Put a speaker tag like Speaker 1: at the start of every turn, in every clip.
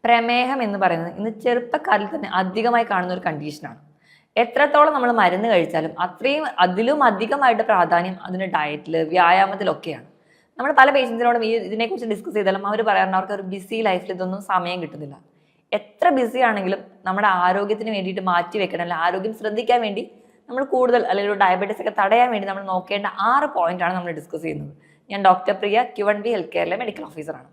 Speaker 1: പ്രമേഹം എന്ന് പറയുന്നത് ഇന്ന് ചെറുപ്പക്കാരിൽ തന്നെ അധികമായി കാണുന്ന ഒരു കണ്ടീഷനാണ്. എത്രത്തോളം നമ്മൾ മരുന്ന് കഴിച്ചാലും അത്രയും അതിലും അധികമായിട്ട് പ്രാധാന്യം അതിന് ഡയറ്റിൽ, വ്യായാമത്തിലൊക്കെയാണ്. നമ്മൾ പല പേഷ്യൻസിനോടും ഇതിനെക്കുറിച്ച് ഡിസ്കസ് ചെയ്താലും അവർ പറയാറുണ്ട് അവർക്ക് ഒരു ബിസി ലൈഫിൽ ഇതൊന്നും സമയം കിട്ടുന്നില്ല. എത്ര ബിസി ആണെങ്കിലും നമ്മുടെ ആരോഗ്യത്തിന് വേണ്ടിയിട്ട് മാറ്റി വെക്കണം, അല്ലെങ്കിൽ ആരോഗ്യം ശ്രദ്ധിക്കാൻ വേണ്ടി നമ്മൾ കൂടുതൽ, അല്ലെങ്കിൽ ഒരു ഡയബറ്റീസ് ഒക്കെ തടയാൻ വേണ്ടി നമ്മൾ നോക്കേണ്ട 6 പോയിന്റാണ് നമ്മൾ ഡിസ്കസ് ചെയ്യുന്നത്. ഞാൻ ഡോക്ടർ പ്രിയ, Q1B ഹെൽത്ത് കെയറിലെ മെഡിക്കൽ ഓഫീസറാണ്.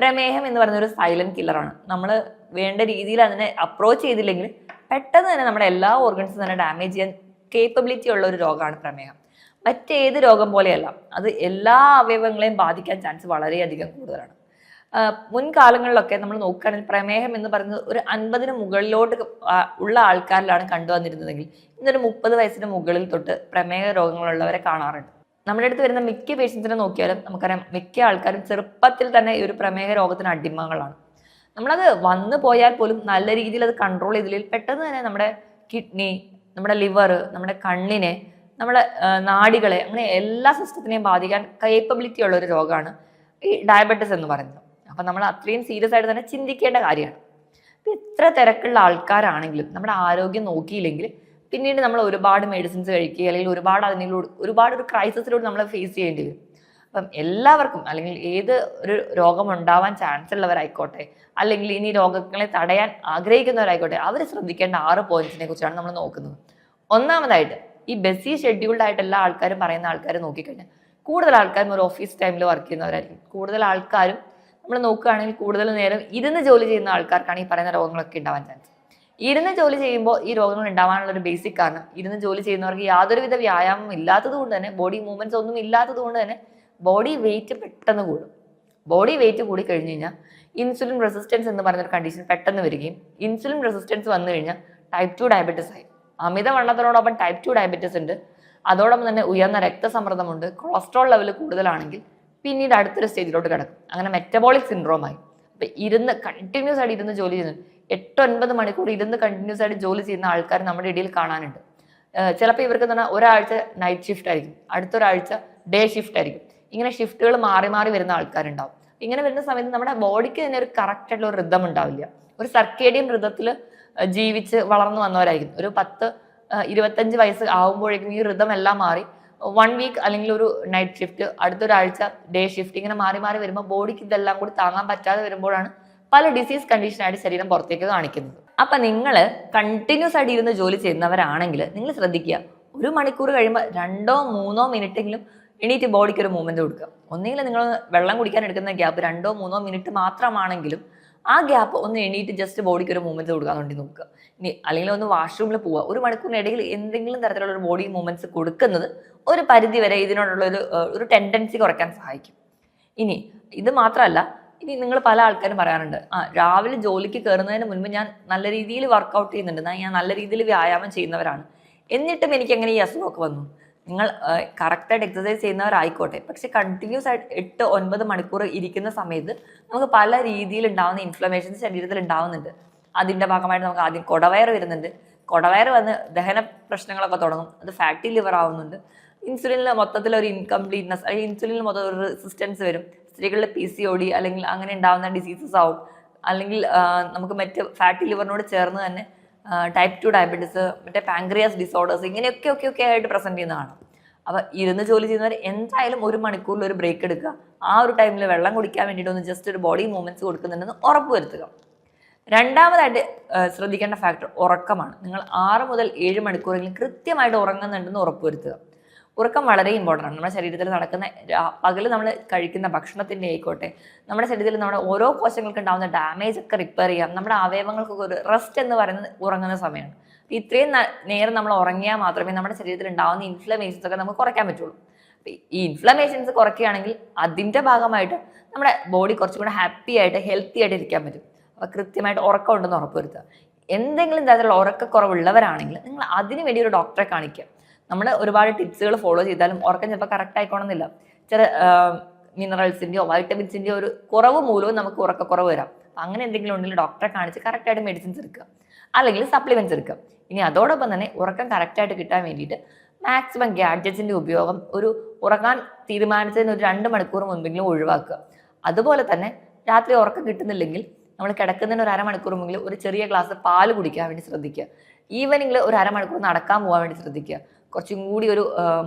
Speaker 1: പ്രമേഹം എന്ന് പറയുന്ന ഒരു സൈലന്റ് കില്ലറാണ്. നമ്മൾ വേണ്ട രീതിയിൽ അതിനെ അപ്രോച്ച് ചെയ്തില്ലെങ്കിൽ പെട്ടെന്ന് തന്നെ നമ്മുടെ എല്ലാ ഓർഗൻസും തന്നെ ഡാമേജ് ചെയ്യാൻ കേപ്പബിലിറ്റി ഉള്ള ഒരു രോഗമാണ് പ്രമേഹം. മറ്റേത് രോഗം പോലെയല്ല, അത് എല്ലാ അവയവങ്ങളെയും ബാധിക്കാൻ ചാൻസ് വളരെയധികം കൂടുതലാണ്. മുൻകാലങ്ങളിലൊക്കെ നമ്മൾ നോക്കുകയാണെങ്കിൽ പ്രമേഹം എന്ന് പറയുന്നത് ഒരു 50-ന് മുകളിലോട്ട് ഉള്ള ആൾക്കാരിലാണ് കണ്ടുവന്നിരുന്നതെങ്കിൽ ഇന്നൊരു 30 വയസ്സിന് മുകളിൽ തൊട്ട് പ്രമേഹ രോഗങ്ങളുള്ളവരെ കാണാറുണ്ട്. നമ്മുടെ അടുത്ത് വരുന്ന മിക്ക പേഷ്യൻസിനെ നോക്കിയാലും നമുക്കറിയാം മിക്ക ആൾക്കാരും ചെറുപ്പത്തിൽ തന്നെ ഈ ഒരു പ്രമേഹ രോഗത്തിന് അടിമകളാണ്. നമ്മളത് വന്നു പോയാൽ പോലും നല്ല രീതിയിൽ അത് കൺട്രോൾ ചെയ്തില്ലെങ്കിൽ പെട്ടെന്ന് തന്നെ നമ്മുടെ കിഡ്നി, നമ്മുടെ ലിവർ, നമ്മുടെ കണ്ണിനെ, നമ്മുടെ നാഡികളെ, അങ്ങനെ എല്ലാ സിസ്റ്റത്തിനെയും ബാധിക്കാൻ കേപ്പബിലിറ്റി ഉള്ള ഒരു രോഗമാണ് ഈ ഡയബറ്റിസ് എന്ന് പറയുന്നത്. അപ്പം നമ്മൾ അത്രയും സീരിയസ് ആയിട്ട് തന്നെ ചിന്തിക്കേണ്ട കാര്യമാണ്. ഇപ്പം എത്ര തിരക്കുള്ള ആൾക്കാരാണെങ്കിലും നമ്മുടെ ആരോഗ്യം നോക്കിയില്ലെങ്കിൽ പിന്നീട് നമ്മൾ ഒരുപാട് മെഡിസിൻസ് കഴിക്കുക, അല്ലെങ്കിൽ ഒരുപാട് ഒരു ക്രൈസിസിലൂടെ നമ്മൾ ഫേസ് ചെയ്യേണ്ടി വരും. അപ്പം എല്ലാവർക്കും, അല്ലെങ്കിൽ ഏത് ഒരു രോഗം ഉണ്ടാവാൻ ചാൻസ് ഉള്ളവരായിക്കോട്ടെ, അല്ലെങ്കിൽ ഇനി രോഗങ്ങളെ തടയാൻ ആഗ്രഹിക്കുന്നവരായിക്കോട്ടെ, അവർ ശ്രദ്ധിക്കേണ്ട 6 പോയിന്റ്സിനെ കുറിച്ചാണ് നമ്മൾ നോക്കുന്നത്. ഒന്നാമതായിട്ട്, ഈ ബിസി ഷെഡ്യൂൾഡ് ആയിട്ട് എല്ലാ ആൾക്കാരും പറയുന്ന ആൾക്കാർ നോക്കിക്കഴിഞ്ഞാൽ കൂടുതൽ ആൾക്കാരും ഒരു ഓഫീസ് ടൈമിൽ വർക്ക് ചെയ്യുന്നവരായിരിക്കും. കൂടുതൽ ആൾക്കാരും നമ്മൾ നോക്കുകയാണെങ്കിൽ കൂടുതൽ നേരം ഇരുന്ന് ജോലി ചെയ്യുന്ന ആൾക്കാർക്കാണ് ഈ പറയുന്ന രോഗങ്ങളൊക്കെ ഉണ്ടാവാൻ ചാൻസ്. ഇരുന്ന് ജോലി ചെയ്യുമ്പോൾ ഈ രോഗങ്ങൾ ഉണ്ടാവാനുള്ള ഒരു ബേസിക് കാരണം, ഇരുന്ന് ജോലി ചെയ്യുന്നവർക്ക് യാതൊരുവിധ വ്യായാമം ഇല്ലാത്തത് കൊണ്ട് തന്നെ, ബോഡി മൂവ്മെന്റ്സ് ഒന്നും ഇല്ലാത്തത് കൊണ്ട് തന്നെ ബോഡി വെയിറ്റ് പെട്ടെന്ന് കൂടും. ബോഡി വെയിറ്റ് കൂടി കഴിഞ്ഞ് കഴിഞ്ഞാൽ ഇൻസുലിൻ റെസിസ്റ്റൻസ് എന്ന് പറയുന്ന ഒരു കണ്ടീഷൻ പെട്ടെന്ന് വരികയും, ഇൻസുലിൻ റെസിസ്റ്റൻസ് വന്നു കഴിഞ്ഞാൽ ടൈപ്പ് 2 ഡയബറ്റിസ് ആയി. അമിതവണ്ണത്തിനോടൊപ്പം ടൈപ്പ് 2 ഡയബറ്റിസ് ഉണ്ട്. അതോടൊപ്പം തന്നെ ഉയർന്ന രക്തസമ്മർദ്ദമുണ്ട്. കൊളസ്ട്രോൾ ലെവൽ കൂടുതലാണെങ്കിൽ പിന്നീട് അടുത്തൊരു സ്റ്റേജിലോട്ട് കിടക്കും. അങ്ങനെ മെറ്റബോളിക് സിൻഡ്രോം ആയി. അപ്പം കണ്ടിന്യൂസ് ആയിട്ട് ഇരുന്ന് ജോലി ചെയ്യുന്നു, 8-9 മണിക്കൂർ ഇരുന്ന് കണ്ടിന്യൂസ് ആയിട്ട് ജോലി ചെയ്യുന്ന ആൾക്കാർ നമ്മുടെ ഇടയിൽ കാണാനുണ്ട്. ചിലപ്പോൾ ഇവർക്ക് തന്നെ ഒരാഴ്ച നൈറ്റ് ഷിഫ്റ്റ് ആയിരിക്കും, അടുത്തൊരാഴ്ച ഡേ ഷിഫ്റ്റ് ആയിരിക്കും. ഇങ്ങനെ ഷിഫ്റ്റുകൾ മാറി മാറി വരുന്ന ആൾക്കാരുണ്ടാവും. ഇങ്ങനെ വരുന്ന സമയത്ത് നമ്മുടെ ബോഡിക്ക് തന്നെ ഒരു കറക്റ്റ് ആയിട്ടുള്ള ഒരു റിതം ഉണ്ടാവില്ല. ഒരു സർക്കേഡിയൻ റിതത്തിൽ ജീവിച്ച് വളർന്നു വന്നവരായിരിക്കും. ഒരു 10-25 വയസ്സ് ആകുമ്പോഴേക്കും ഈ റിതം എല്ലാം മാറി 1 വീക്ക് അല്ലെങ്കിൽ ഒരു നൈറ്റ് ഷിഫ്റ്റ്, അടുത്തൊരാഴ്ച ഡേ ഷിഫ്റ്റ്, ഇങ്ങനെ മാറി മാറി വരുമ്പോൾ ബോഡിക്ക് ഇതെല്ലാം കൂടി താങ്ങാൻ പറ്റാതെ വരുമ്പോഴാണ് പല ഡിസീസ് കണ്ടീഷനായിട്ട് ശരീരം പുറത്തേക്ക് കാണിക്കുന്നത്. അപ്പൊ നിങ്ങൾ കണ്ടിന്യൂസ് ആയിട്ട് ഇരുന്ന് ജോലി ചെയ്യുന്നവരാണെങ്കിൽ നിങ്ങൾ ശ്രദ്ധിക്കുക, 1 മണിക്കൂർ കഴിയുമ്പോൾ 2-3 മിനിറ്റെങ്കിലും എണീറ്റ് ബോഡിക്ക് ഒരു മൂവ്മെന്റ് കൊടുക്കുക. ഒന്നുകിൽ നിങ്ങൾ വെള്ളം കുടിക്കാൻ എടുക്കുന്ന ഗ്യാപ്പ് 2-3 മിനിറ്റ് മാത്രമാണെങ്കിലും ആ ഗ്യാപ്പ് ഒന്ന് എണീറ്റ് ജസ്റ്റ് ബോഡിക്ക് ഒരു മൂവ്മെന്റ് കൊടുക്കാൻ വേണ്ടി നോക്കുക. ഇനി അല്ലെങ്കിൽ ഒന്ന് വാഷ്റൂമിൽ പോവുക. 1 മണിക്കൂറിനിടയിൽ എന്തെങ്കിലും തരത്തിലുള്ള ഒരു ബോഡി മൂവ്മെന്റ്സ് കൊടുക്കുന്നത് ഒരു പരിധി വരെ ഇതിനോടുള്ള ഒരു ടെൻഡൻസി കുറയ്ക്കാൻ സഹായിക്കും. ഇനി ഇത് മാത്രമല്ല, ഇനി നിങ്ങൾ പല ആൾക്കാരും പറയാറുണ്ട്, രാവിലെ ജോലിക്ക് കയറുന്നതിന് മുൻപ് ഞാൻ നല്ല രീതിയിൽ വർക്കൗട്ട് ചെയ്യുന്നുണ്ട്, ഞാൻ നല്ല രീതിയിൽ വ്യായാമം ചെയ്യുന്നവരാണ്, എന്നിട്ടും എനിക്ക് എങ്ങനെ ഈ അസുഖമൊക്കെ വന്നു. നിങ്ങൾ കറക്റ്റായിട്ട് എക്സസൈസ് ചെയ്യുന്നവരായിക്കോട്ടെ, പക്ഷെ കണ്ടിന്യൂസ് ആയിട്ട് 8-9 മണിക്കൂർ ഇരിക്കുന്ന സമയത്ത് നമുക്ക് പല രീതിയിൽ ഉണ്ടാകുന്ന ഇൻഫ്ലമേഷൻസ് ശരീരത്തിൽ ഉണ്ടാവുന്നുണ്ട്. അതിൻ്റെ ഭാഗമായിട്ട് നമുക്ക് ആദ്യം കുടവയർ വരുന്നുണ്ട്. കുടവയർ വന്ന് ദഹന പ്രശ്നങ്ങളൊക്കെ തുടങ്ങും. അത് ഫാറ്റി ലിവർ ആവുന്നുണ്ട്. ഇൻസുലിനിൽ മൊത്തത്തിൽ ഒരു ഇൻകംപ്ലീറ്റ്നെസ്, അല്ലെങ്കിൽ ഇൻസുലിനിൽ മൊത്തം ഒരു റെസിസ്റ്റൻസ് വരും. സ്ത്രീകളിലെ PCOD അല്ലെങ്കിൽ അങ്ങനെ ഉണ്ടാകുന്ന ഡിസീസസ് ആവും. അല്ലെങ്കിൽ നമുക്ക് മറ്റ് ഫാറ്റി ലിവറിനോട് ചേർന്ന് തന്നെ ടൈപ്പ് 2 ഡയബറ്റിസ്, മറ്റേ പാങ്ക്രിയാസ് ഡിസോർഡേഴ്സ്, ഇങ്ങനെയൊക്കെ ആയിട്ട് പ്രസന്റ് ചെയ്യുന്നതാണ്. അപ്പോൾ ഇരുന്ന് ജോലി ചെയ്യുന്നവർ എന്തായാലും 1 മണിക്കൂറിൽ ഒരു ബ്രേക്ക് എടുക്കുക. ആ ഒരു ടൈമിൽ വെള്ളം കുടിക്കാൻ വേണ്ടിയിട്ട് ഒന്ന് ജസ്റ്റ് ഒരു ബോഡി മൂവ്മെന്റ്സ് കൊടുക്കുന്നുണ്ടെന്ന് ഉറപ്പുവരുത്തുക. രണ്ടാമതായിട്ട് ശ്രദ്ധിക്കേണ്ട ഫാക്ടർ ഉറക്കമാണ്. നിങ്ങൾ 6 മുതൽ 7 മണിക്കൂറെങ്കിലും കൃത്യമായിട്ട് ഉറങ്ങുന്നുണ്ടെന്ന് ഉറപ്പുവരുത്തുക. ഉറക്കം വളരെ ഇമ്പോർട്ടൻ്റ് ആണ്. നമ്മുടെ ശരീരത്തിൽ നടക്കുന്ന പകല് നമ്മൾ കഴിക്കുന്ന ഭക്ഷണത്തിൻ്റെ ആയിക്കോട്ടെ, നമ്മുടെ ശരീരത്തിൽ നമ്മുടെ ഓരോ കോശങ്ങൾക്ക് ഉണ്ടാകുന്ന ഡാമേജ് ഒക്കെ റിപ്പയർ ചെയ്യാം. നമ്മുടെ അവയവങ്ങൾക്കൊക്കെ ഒരു റെസ്റ്റ് എന്ന് പറയുന്നത് ഉറങ്ങുന്ന സമയമാണ്. ഇത്രയും നേരം നമ്മൾ ഉറങ്ങിയാൽ മാത്രമേ നമ്മുടെ ശരീരത്തിൽ ഉണ്ടാകുന്ന ഇൻഫ്ലമേഷൻസ് ഒക്കെ നമുക്ക് കുറയ്ക്കാൻ പറ്റുള്ളൂ. ഈ ഇൻഫ്ലമേഷൻസ് കുറയ്ക്കുകയാണെങ്കിൽ അതിൻ്റെ ഭാഗമായിട്ട് നമ്മുടെ ബോഡി കുറച്ചും കൂടെ ഹാപ്പി ആയിട്ട് ഹെൽത്തി ആയിട്ട് ഇരിക്കാൻ പറ്റും. അപ്പോൾ കൃത്യമായിട്ട് ഉറക്കം ഉണ്ടെന്ന് ഉറപ്പുവരുത്തുക. എന്തെങ്കിലും തരത്തിലുള്ള ഉറക്കക്കുറവുള്ളവരാണെങ്കിൽ നിങ്ങൾ അതിന് വേണ്ടി ഒരു ഡോക്ടറെ കാണിക്കുക. നമ്മൾ ഒരുപാട് ടിപ്സുകൾ ഫോളോ ചെയ്താലും ഉറക്കം ചിലപ്പോൾ കറക്റ്റ് ആയിക്കോണമെന്നില്ല. ചില മിനറൽസിൻ്റെയോ വൈറ്റമിൻസിൻ്റെയോ ഒരു കുറവ് മൂലവും നമുക്ക് ഉറക്കക്കുറവ് വരാം. അങ്ങനെ എന്തെങ്കിലും ഉണ്ടെങ്കിൽ ഡോക്ടറെ കാണിച്ച് കറക്റ്റായിട്ട് മെഡിസിൻസ് എടുക്കുക, അല്ലെങ്കിൽ സപ്ലിമെന്റ്സ് എടുക്കുക. ഇനി അതോടൊപ്പം തന്നെ ഉറക്കം കറക്റ്റായിട്ട് കിട്ടാൻ വേണ്ടിയിട്ട് മാക്സിമം ഗാഡ്ജറ്റ്സിൻ്റെ ഉപയോഗം ഒരു ഉറങ്ങാൻ തീരുമാനിച്ചതിന് ഒരു 2 മണിക്കൂർ മുൻപെങ്കിലും ഒഴിവാക്കുക. അതുപോലെ തന്നെ രാത്രി ഉറക്കം കിട്ടുന്നില്ലെങ്കിൽ നമ്മൾ കിടക്കുന്നതിന് ഒരു അരമണിക്കൂർ മുമ്പെങ്കിലും ഒരു ചെറിയ ഗ്ലാസ് പാല് കുടിക്കാൻ വേണ്ടി ശ്രദ്ധിക്കുക. ഈവനിങ്ങിൽ ഒരു അരമണിക്കൂർ നടക്കാൻ പോകാൻ വേണ്ടി ശ്രദ്ധിക്കുക. കുറച്ചും കൂടി ഒരു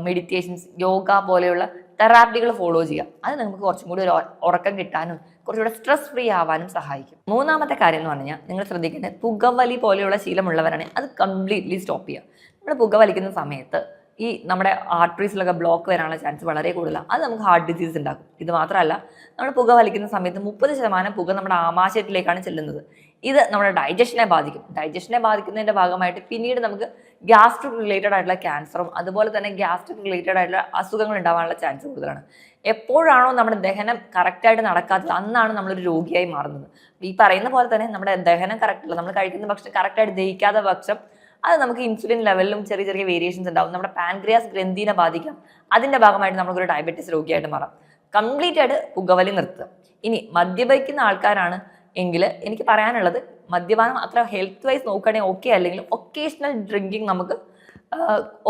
Speaker 1: മെഡിറ്റേഷൻസ്, യോഗ പോലെയുള്ള തെറാപ്പികൾ ഫോളോ ചെയ്യുക. അത് നമുക്ക് കുറച്ചും കൂടി ഒരു ഉറക്കം കിട്ടാനും കുറച്ചുകൂടെ സ്ട്രെസ് ഫ്രീ ആവാനും സഹായിക്കും. മൂന്നാമത്തെ കാര്യം എന്ന് പറഞ്ഞാൽ നിങ്ങൾ ശ്രദ്ധിക്കേണ്ടത് പുകവലി പോലെയുള്ള ശീലമുള്ളവരാണെങ്കിൽ അത് കംപ്ലീറ്റ്ലി സ്റ്റോപ്പ് ചെയ്യുക. നമ്മൾ പുകവലിക്കുന്ന സമയത്ത് ഈ നമ്മുടെ ആർട്ടറീസിലൊക്കെ ബ്ലോക്ക് വരാനുള്ള ചാൻസ് വളരെ കൂടുതലാണ്. അത് നമുക്ക് ഹാർട്ട് ഡിസീസ് ഉണ്ടാക്കും. ഇത് മാത്രമല്ല, നമ്മൾ പുക വലിക്കുന്ന സമയത്ത് 30% പുക നമ്മുടെ ആമാശയത്തിലേക്കാണ് ചെല്ലുന്നത്. ഇത് നമ്മുടെ ഡൈജഷനെ ബാധിക്കും. ഡൈജഷനെ ബാധിക്കുന്നതിന്റെ ഭാഗമായിട്ട് പിന്നീട് നമുക്ക് ഗ്യാസ്ട്രിക് റിലേറ്റഡ് ആയിട്ടുള്ള ക്യാൻസറും അതുപോലെ തന്നെ ഗ്യാസ്ട്രിക് റിലേറ്റഡ് ആയിട്ടുള്ള അസുഖങ്ങൾ ഉണ്ടാവാനുള്ള ചാൻസ് കൂടുതലാണ്. എപ്പോഴാണോ നമ്മുടെ ദഹനം കറക്റ്റായിട്ട് നടക്കാത്തത് അന്നാണ് നമ്മളൊരു രോഗിയായി മാറുന്നത്. ഈ പറയുന്ന പോലെ തന്നെ നമ്മുടെ ദഹനം കറക്റ്റല്ല, നമ്മൾ കഴിക്കുന്ന ഭക്ഷണം കറക്റ്റായിട്ട് ദഹിക്കാത്ത പക്ഷം അത് നമുക്ക് ഇൻസുലിൻ ലെവലിലും ചെറിയ ചെറിയ വേരിയേഷൻസ് ഉണ്ടാവും. നമ്മുടെ പാൻക്രിയാസ് ഗ്രന്ഥിനെ ബാധിക്കാം. അതിന്റെ ഭാഗമായിട്ട് നമുക്കൊരു ഡയബറ്റീസ് രോഗിയായിട്ട് മാറാം. കംപ്ലീറ്റ് ആയിട്ട് പുകവലി നിർത്തുക. ഇനി മദ്യപിക്കുന്ന ആൾക്കാരാണ് എങ്കിൽ എനിക്ക് പറയാനുള്ളത്, മദ്യപാനം അത്ര ഹെൽത്ത് വൈസ് നോക്കുകയാണെങ്കിൽ ഓക്കെ, അല്ലെങ്കിൽ ഒക്കേഷണൽ ഡ്രിങ്കിങ് നമുക്ക്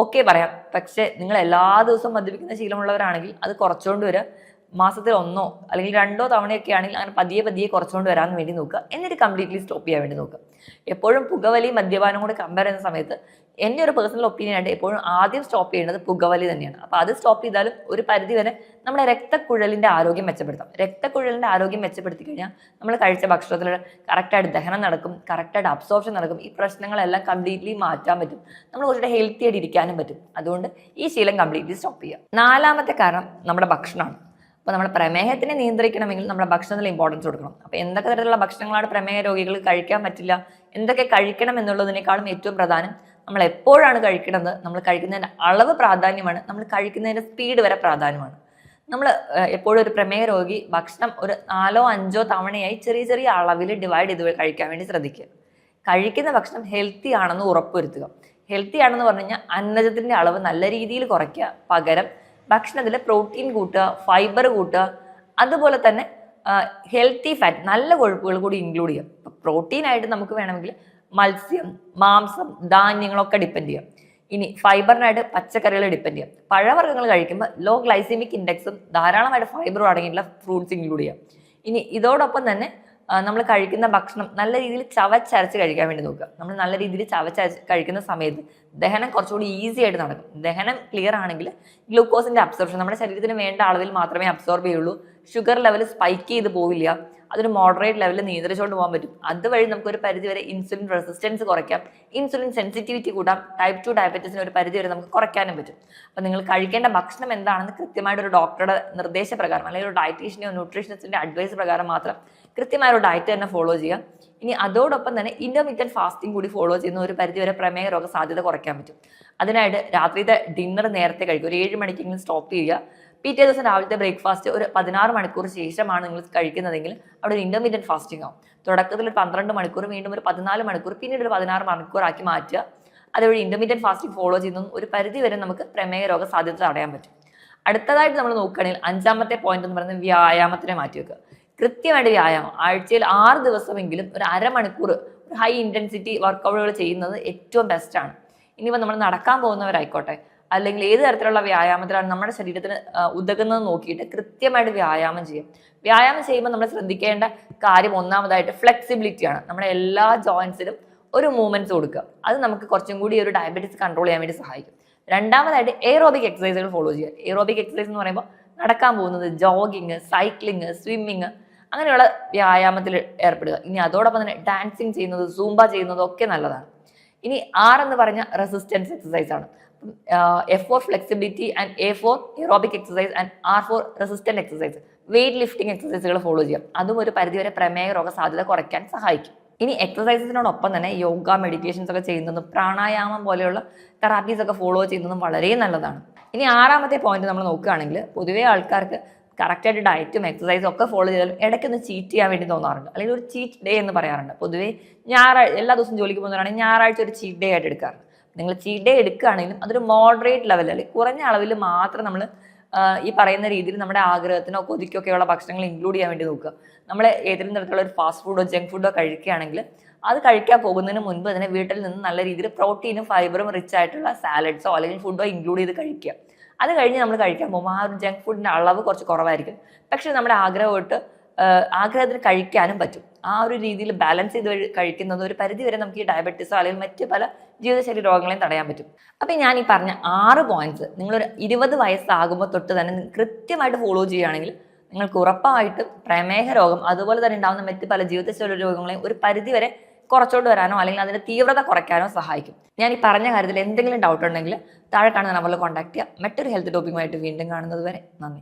Speaker 1: ഓക്കെ പറയാം. പക്ഷെ നിങ്ങൾ എല്ലാ ദിവസവും മദ്യപിക്കുന്ന ശീലമുള്ളവരാണെങ്കിൽ അത് കുറച്ചുകൊണ്ട് വരിക. മാസത്തിൽ 1 അല്ലെങ്കിൽ 2 തവണയൊക്കെ ആണെങ്കിൽ അങ്ങനെ പതിയെ പതിയെ കുറച്ചുകൊണ്ട് വരാൻ വേണ്ടി നോക്കുക. എന്നിട്ട് കംപ്ലീറ്റ്ലി സ്റ്റോപ്പ് ചെയ്യാൻ വേണ്ടി നോക്കുക. എപ്പോഴും പുകവലി മദ്യപാനം കൂടെ കമ്പയർ ചെയ്യുന്ന സമയത്ത് എൻ്റെ ഒരു പേഴ്സണൽ ഒപ്പീനിയൻ ആയിട്ട് എപ്പോഴും ആദ്യം സ്റ്റോപ്പ് ചെയ്യേണ്ടത് പുകവലി തന്നെയാണ്. അപ്പോൾ അത് സ്റ്റോപ്പ് ചെയ്താലും ഒരു പരിധി വരെ നമ്മുടെ രക്തക്കുഴലിൻ്റെ ആരോഗ്യം മെച്ചപ്പെടുത്താം. രക്തക്കുഴലിൻ്റെ ആരോഗ്യം മെച്ചപ്പെടുത്തി കഴിഞ്ഞാൽ നമ്മൾ കഴിച്ച ഭക്ഷണത്തിൽ കറക്റ്റായിട്ട് ദഹനം നടക്കും, കറക്റ്റായിട്ട് അബ്സോർപ്ഷൻ നടക്കും. ഈ പ്രശ്നങ്ങളെല്ലാം കംപ്ലീറ്റ്ലി മാറ്റാൻ പറ്റും. നമ്മൾ കുറച്ചുകൂടെ ഹെൽത്തി ആയിട്ട് ഇരിക്കാനും പറ്റും. അതുകൊണ്ട് ഈ ശീലം കംപ്ലീറ്റ്ലി സ്റ്റോപ്പ് ചെയ്യുക. 4ാമത്തെ കാരണം നമ്മുടെ ഭക്ഷണമാണ്. അപ്പോൾ നമ്മുടെ പ്രമേഹത്തിനെ നിയന്ത്രിക്കണമെങ്കിൽ നമ്മുടെ ഭക്ഷണത്തിൽ ഇമ്പോർട്ടൻസ് കൊടുക്കണം. അപ്പോൾ എന്തൊക്കെ തരത്തിലുള്ള ഭക്ഷണങ്ങളാണ് പ്രമേഹ രോഗികൾ കഴിക്കാൻ പറ്റില്ല, എന്തൊക്കെ കഴിക്കണം എന്നുള്ളതിനേക്കാളും ഏറ്റവും പ്രധാനം നമ്മൾ എപ്പോഴാണ് കഴിക്കുന്നത്, നമ്മൾ കഴിക്കുന്നതിൻ്റെ അളവ് പ്രാധാന്യമാണ്, നമ്മൾ കഴിക്കുന്നതിൻ്റെ സ്പീഡ് വരെ പ്രാധാന്യമാണ്. നമ്മൾ എപ്പോഴും ഒരു പ്രമേഹ രോഗി ഭക്ഷണം ഒരു 4-5 തവണയായി ചെറിയ ചെറിയ അളവിൽ ഡിവൈഡ് ചെയ്ത് കഴിക്കാൻ വേണ്ടി ശ്രദ്ധിക്കുക. കഴിക്കുന്ന ഭക്ഷണം ഹെൽത്തി ആണെന്ന് ഉറപ്പുവരുത്തുക. ഹെൽത്തി ആണെന്ന് പറഞ്ഞു കഴിഞ്ഞാൽ അന്നജത്തിൻ്റെ അളവ് നല്ല രീതിയിൽ കുറയ്ക്കുക. പകരം ഭക്ഷണത്തിൽ പ്രോട്ടീൻ കൂട്ടുക, ഫൈബർ കൂട്ടുക, അതുപോലെ തന്നെ ഹെൽത്തി ഫാറ്റ്, നല്ല കൊഴുപ്പുകൾ കൂടി ഇൻക്ലൂഡ് ചെയ്യുക. ഇപ്പം പ്രോട്ടീനായിട്ട് നമുക്ക് വേണമെങ്കിൽ മത്സ്യം, മാംസം, ധാന്യങ്ങളൊക്കെ ഡിപ്പെൻഡ് ചെയ്യാം. ഇനി ഫൈബറിനായിട്ട് പച്ചക്കറികൾ ഡിപ്പെൻഡ് ചെയ്യാം. പഴവർഗ്ഗങ്ങൾ കഴിക്കുമ്പോൾ ലോ ഗ്ലൈസീമിക് ഇൻഡെക്സും ധാരാളമായിട്ട് ഫൈബറും അടങ്ങിയിട്ടുള്ള ഫ്രൂട്ട്സ് ഇൻക്ലൂഡ് ചെയ്യാം. ഇനി ഇതോടൊപ്പം തന്നെ നമ്മൾ കഴിക്കുന്ന ഭക്ഷണം നല്ല രീതിയിൽ ചവച്ചരച്ച് കഴിക്കാൻ വേണ്ടി നോക്കുക. നമ്മൾ നല്ല രീതിയിൽ ചവച്ചരച്ച് കഴിക്കുന്ന സമയത്ത് ദഹനം കുറച്ചുകൂടി ഈസി ആയിട്ട് നടക്കും. ദഹനം ക്ലിയർ ആണെങ്കിൽ ഗ്ലൂക്കോസിന്റെ അബ്സോർപ്ഷൻ നമ്മുടെ ശരീരത്തിന് വേണ്ട അളവിൽ മാത്രമേ അബ്സോർബ് ചെയ്യുള്ളൂ. ഷുഗർ ലെവൽ സ്പൈക്ക് ചെയ്ത് പോവില്ല. അതൊരു മോഡറേറ്റ് ലെവലിൽ നിയന്ത്രിച്ചുകൊണ്ട് പോകാൻ പറ്റും. അതുവഴി നമുക്കൊരു പരിധിവരെ ഇൻസുലിൻ റെസിസ്റ്റൻസ് കുറയ്ക്കാം, ഇൻസുലിൻ സെൻസിറ്റിവിറ്റി കൂട്ടാം, ടൈപ്പ് 2 ഡയബറ്റീസിന് ഒരു പരിധിവരെ നമുക്ക് കുറയ്ക്കാനും പറ്റും. അപ്പം നിങ്ങൾ കഴിക്കേണ്ട ഭക്ഷണം എന്താണെന്ന് കൃത്യമായിട്ട് ഒരു ഡോക്ടറുടെ നിർദ്ദേശപ്രകാരം അല്ലെങ്കിൽ ഒരു ഡയറ്റീഷ്യനെയോ ന്യൂട്രീഷനിസ്റ്റിന്റെ അഡ്വൈസ് പ്രകാരം മാത്രം കൃത്യമായ ഒരു ഡയറ്റ് തന്നെ ഫോളോ ചെയ്യാം. ഇനി അതോടൊപ്പം തന്നെ ഇന്റർമീഡിയറ്റ് ഫാസ്റ്റിംഗ് കൂടി ഫോളോ ചെയ്യുന്ന ഒരു പരിധിവരെ പ്രമേഹ രോഗ സാധ്യത കുറയ്ക്കാൻ പറ്റും. അതിനായിട്ട് രാത്രിത്തെ ഡിന്നർ നേരത്തെ കഴിക്കും. ഒരു 7 മണിക്കെങ്കിലും സ്റ്റോപ്പ് ചെയ്യുക. പിറ്റേ ദിവസം രാവിലത്തെ ബ്രേക്ക്ഫാസ്റ്റ് ഒരു 16 മണിക്കൂർ ശേഷമാണ് നിങ്ങൾ കഴിക്കുന്നതെങ്കിൽ അവിടെ ഒരു ഇന്റർമീഡിയറ്റ് ഫാസ്റ്റിംഗ് ആവും. തുടക്കത്തിൽ ഒരു 12 മണിക്കൂർ, വീണ്ടും ഒരു 14 മണിക്കൂർ, പിന്നീട് ഒരു 16 മണിക്കൂർ ആക്കി മാറ്റുക. അതുവഴി ഇന്റർമീഡിയറ്റ് ഫാസ്റ്റിംഗ് ഫോളോ ചെയ്യുന്നതും ഒരു പരിധി വരെ നമുക്ക് പ്രമേഹ രോഗ സാധ്യത തടയാൻ പറ്റും. അടുത്തതായിട്ട് നമ്മൾ നോക്കുകയാണെങ്കിൽ 5ാമത്തെ പോയിന്റ് എന്ന് പറയുന്നത് വ്യായാമത്തിനെ മാറ്റി വെക്കുക. കൃത്യമായിട്ട് വ്യായാമം ആഴ്ചയിൽ 6 ദിവസമെങ്കിലും ഒരു അരമണിക്കൂർ ഒരു ഹൈ ഇന്റൻസിറ്റി വർക്കൗട്ടുകൾ ചെയ്യുന്നത് ഏറ്റവും ബെസ്റ്റാണ്. ഇനിയിപ്പോൾ നമ്മൾ നടക്കാൻ പോകുന്നവരായിക്കോട്ടെ, അല്ലെങ്കിൽ ഏത് തരത്തിലുള്ള വ്യായാമത്തിലാണ് നമ്മുടെ ശരീരത്തിന് ഉതകുന്നത് നോക്കിയിട്ട് കൃത്യമായിട്ട് വ്യായാമം ചെയ്യും. വ്യായാമം ചെയ്യുമ്പോൾ നമ്മൾ ശ്രദ്ധിക്കേണ്ട കാര്യം ഒന്നാമതായിട്ട് ഫ്ലെക്സിബിലിറ്റിയാണ്. നമ്മുടെ എല്ലാ ജോയിൻസിലും ഒരു മൂവ്മെന്റ്സ് കൊടുക്കുക. അത് നമുക്ക് കുറച്ചും കൂടി ഒരു ഡയബറ്റീസ് കൺട്രോൾ ചെയ്യാൻ വേണ്ടി സഹായിക്കും. രണ്ടാമതായിട്ട് എയറോബിക് എക്സസൈസുകൾ ഫോളോ ചെയ്യുക. എയറോബിക് എക്സസൈസ് എന്ന് പറയുമ്പോൾ നടക്കാൻ പോകുന്നത്, ജോഗിങ്, സൈക്ലിങ്, സ്വിമ്മിങ്, അങ്ങനെയുള്ള വ്യായാമത്തിൽ ഏർപ്പെടുക. ഇനി അതോടൊപ്പം തന്നെ ഡാൻസിങ് ചെയ്യുന്നത്, സൂംബ ചെയ്യുന്നതും ഒക്കെ നല്ലതാണ്. ഇനി R എന്ന് പറഞ്ഞ റെസിസ്റ്റൻസ് എക്സസൈസ് ആണ്. F for flexibility and A for aerobic exercise and R for resistant exercise. Weight lifting എക്സസൈസുകൾ ഫോളോ ചെയ്യാം. അതും ഒരു പരിധിവരെ പ്രമേഹ രോഗ സാധ്യത കുറയ്ക്കാൻ സഹായിക്കും. ഇനി എക്സസൈസിനോടൊപ്പം തന്നെ യോഗ, മെഡിറ്റേഷൻസ് ഒക്കെ ചെയ്യുന്നതും പ്രാണായാമം പോലെയുള്ള തെറാപ്പീസ് ഒക്കെ ഫോളോ ചെയ്യുന്നതും വളരെ നല്ലതാണ്. ഇനി 6ാമത്തെ പോയിന്റ് നമ്മൾ നോക്കുകയാണെങ്കിൽ പൊതുവേ ആൾക്കാർക്ക് കറക്റ്റായിട്ട് ഡയറ്റും എക്സസൈസും ഒക്കെ ഫോളോ ചെയ്താലും ഇടയ്ക്കൊന്ന് ചീറ്റ് ചെയ്യാൻ വേണ്ടി തോന്നാറുണ്ട്, അല്ലെങ്കിൽ ഒരു ചീറ്റ് ഡേ എന്ന് പറയാറുണ്ട്. പൊതുവേ എല്ലാ ദിവസവും ജോലിക്ക് പോകുന്നവരാണെങ്കിൽ ഞായറാഴ്ച ഒരു ചീറ്റ് ഡേ ആയിട്ട് എടുക്കാറുണ്ട്. നിങ്ങൾ ചീറ്റ് ഡേ എടുക്കുകയാണെങ്കിലും അതൊരു മോഡറേറ്റ് ലെവൽ, അല്ലെങ്കിൽ കുറഞ്ഞ അളവിൽ മാത്രം നമ്മൾ ഈ പറയുന്ന രീതിയിൽ നമ്മുടെ ആഗ്രഹത്തിനോ കൊതിക്കൊക്കെയുള്ള ഭക്ഷണങ്ങൾ ഇൻക്ലൂഡ് ചെയ്യാൻ വേണ്ടി നോക്കുക. നമ്മൾ ഏതെങ്കിലും തരത്തിലുള്ള ഒരു ഫാസ്റ്റ് ഫുഡോ ജങ്ക് ഫുഡോ കഴിക്കുകയാണെങ്കിൽ അത് കഴിക്കാൻ പോകുന്നതിന് മുൻപ് തന്നെ വീട്ടിൽ നിന്ന് നല്ല രീതിയിൽ പ്രോട്ടീനും ഫൈബറും റിച്ച് ആയിട്ടുള്ള സാലഡ്സോ അല്ലെങ്കിൽ ഫുഡോ ഇൻക്ലൂഡ് ചെയ്ത് കഴിക്കുക. അത് കഴിഞ്ഞ് നമ്മൾ കഴിക്കാൻ പോകുമ്പോൾ ആ ഒരു ജങ്ക് ഫുഡിന്റെ അളവ് കുറച്ച് കുറവായിരിക്കും. പക്ഷെ നമ്മുടെ ആഗ്രഹത്തിന് കഴിക്കാനും പറ്റും. ആ ഒരു രീതിയിൽ ബാലൻസ് ചെയ്ത് കഴിക്കുന്നത് ഒരു പരിധി വരെ നമുക്ക് ഈ ഡയബറ്റീസോ അല്ലെങ്കിൽ മറ്റ് പല ജീവിതശൈലി രോഗങ്ങളെയും തടയാൻ പറ്റും. അപ്പം ഞാൻ ഈ പറഞ്ഞ 6 പോയിന്റ്സ് നിങ്ങളൊരു 20 വയസ്സാകുമ്പോൾ തൊട്ട് തന്നെ കൃത്യമായിട്ട് ഫോളോ ചെയ്യുകയാണെങ്കിൽ നിങ്ങൾക്ക് ഉറപ്പായിട്ടും പ്രമേഹ രോഗം അതുപോലെ തന്നെ ഉണ്ടാകുന്ന മറ്റ് പല ജീവിതശൈലി രോഗങ്ങളെയും ഒരു പരിധി വരെ കുറച്ചോട്ട് വരാനോ അല്ലെങ്കിൽ അതിന്റെ തീവ്രത കുറയ്ക്കാനോ സഹായിക്കും. ഞാൻ ഈ പറഞ്ഞ കാര്യത്തിൽ എന്തെങ്കിലും ഡൗട്ട് ഉണ്ടെങ്കിൽ താഴെ കാണുന്ന നമ്പറിൽ കോൺടാക്ട് ചെയ്യുക. മറ്റൊരു ഹെൽത്ത് ടോപ്പിക്കുമായിട്ട് വീണ്ടും കാണുന്നത് വരെ നന്ദി.